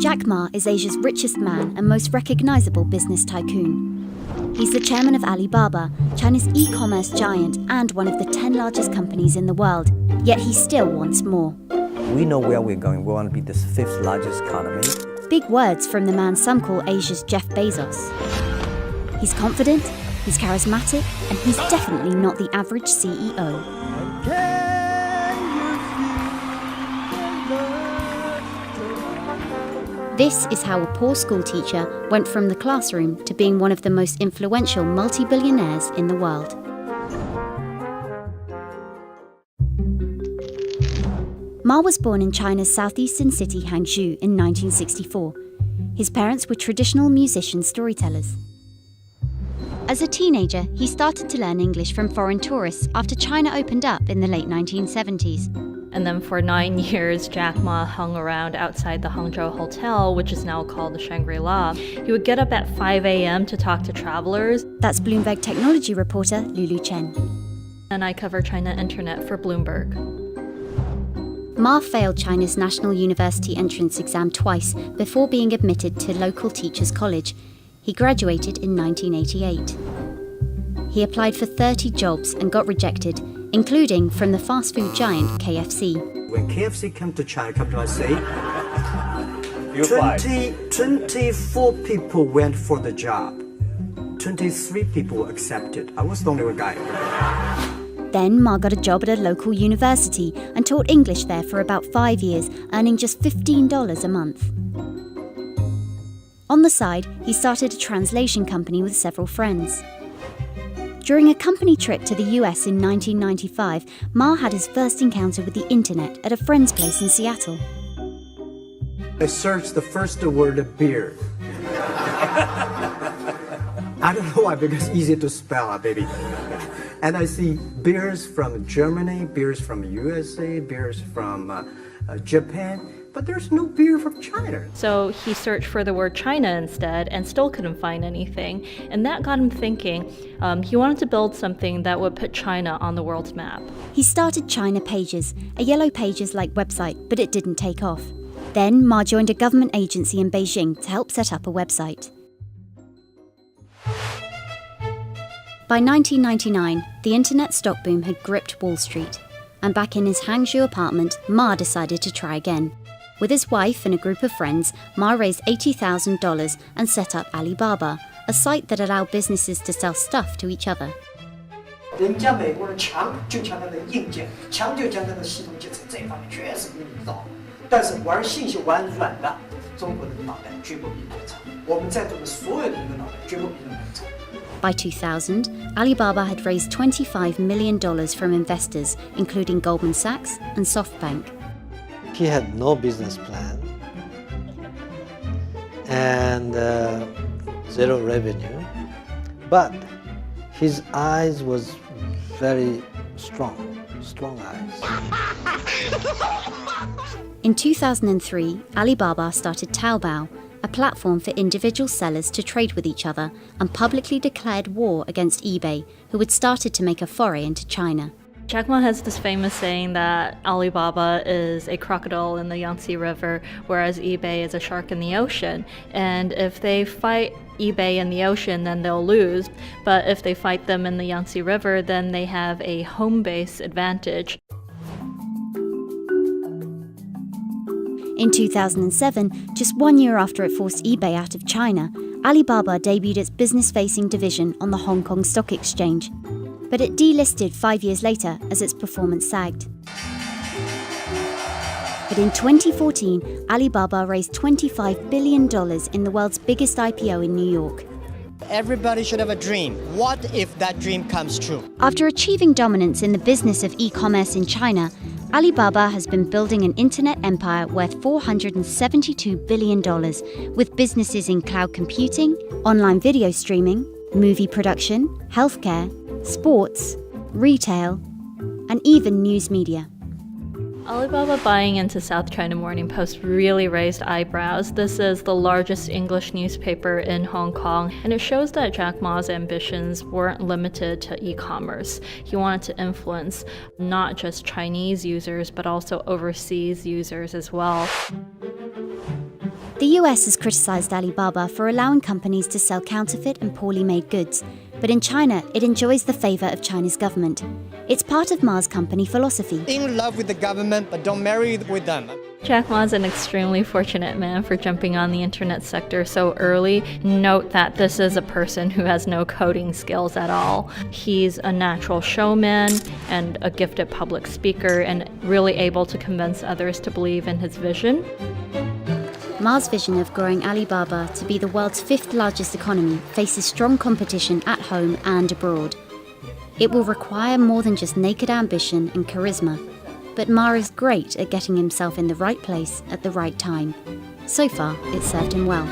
Jack Ma is Asia's richest man and most recognizable business tycoon. He's the chairman of Alibaba, China's e-commerce giant and one of the 10 largest companies in the world. Yet he still wants more. We know where we're going. We want to be the 5th largest economy. Big words from the man some call Asia's Jeff Bezos. He's confident, he's charismatic, and he's definitely not the average CEO. This is how a poor school teacher went from the classroom to being one of the most influential multi-billionaires in the world. Ma was born in China's southeastern city Hangzhou in 1964. His parents were traditional musician storytellers. As a teenager, he started to learn English from foreign tourists after China opened up in the late 1970s. And then for 9 years, Jack Ma hung around outside the Hangzhou Hotel, which is now called the Shangri-La. He would get up at 5 a.m. to talk to travelers. That's Bloomberg technology reporter Lulu Chen. And I cover China internet for Bloomberg. Ma failed China's National University entrance exam twice before being admitted to local teachers' college. He graduated in 1988. He applied for 30 jobs and got rejected, including from the fast food giant KFC. When KFC came to China, come to us say, 24 people went for the job. 23 people were accepted. I was the only one guy. Then Ma got a job at a local university and taught English there for about 5 years, earning just $15 a month. On the side, he started a translation company with several friends. During a company trip to the US in 1995, Ma had his first encounter with the internet at a friend's place in Seattle. I searched the first word, beer. I don't know why, because it's easy to spell, baby. And I see beers from Germany, beers from USA, beers from Japan, but there's no beer from China. So he searched for the word China instead and still couldn't find anything. And that got him thinking. He wanted to build something that would put China on the world's map. He started China Pages, a Yellow Pages-like website, but it didn't take off. Then Ma joined a government agency in Beijing to help set up a website. By 1999, the internet stock boom had gripped Wall Street. And back in his Hangzhou apartment, Ma decided to try again. With his wife and a group of friends, Ma raised $80,000 and set up Alibaba, a site that allowed businesses to sell stuff to each other. 人家美国人强就强它的硬件，强就强它的系统建设，这方面确实比你早。但是玩信息玩软的，中国人的脑袋绝不比你们长。我们在座的所有人的脑袋绝不比你们长。By 2000, Alibaba had raised $25 million from investors, including Goldman Sachs and SoftBank. He had no business plan and zero revenue, but his eyes was very strong eyes. In 2003, Alibaba started Taobao, a platform for individual sellers to trade with each other, and publicly declared war against eBay, who had started to make a foray into China. Jack Ma has this famous saying that Alibaba is a crocodile in the Yangtze River, whereas eBay is a shark in the ocean. And if they fight eBay in the ocean, then they'll lose. But if they fight them in the Yangtze River, then they have a home base advantage. In 2007, just 1 year after it forced eBay out of China, Alibaba debuted its business-facing division on the Hong Kong Stock Exchange. But it delisted 5 years later as its performance sagged. But in 2014, Alibaba raised $25 billion in the world's biggest IPO in New York. Everybody should have a dream. What if that dream comes true? After achieving dominance in the business of e-commerce in China, Alibaba has been building an internet empire worth $472 billion, with businesses in cloud computing, online video streaming, movie production, healthcare, sports, retail, and even news media. Alibaba buying into South China Morning Post really raised eyebrows. This is the largest English newspaper in Hong Kong, and it shows that Jack Ma's ambitions weren't limited to e-commerce. He wanted to influence not just Chinese users, but also overseas users as well. The US has criticized Alibaba for allowing companies to sell counterfeit and poorly made goods, but in China, it enjoys the favor of China's government. It's part of Ma's company philosophy. In love with the government, but don't marry with them. Jack Ma's an extremely fortunate man for jumping on the internet sector so early. Note that this is a person who has no coding skills at all. He's a natural showman and a gifted public speaker and really able to convince others to believe in his vision. Ma's vision of growing Alibaba to be the world's fifth largest economy faces strong competition at home and abroad. It will require more than just naked ambition and charisma, but Ma is great at getting himself in the right place at the right time. So far, it's served him well.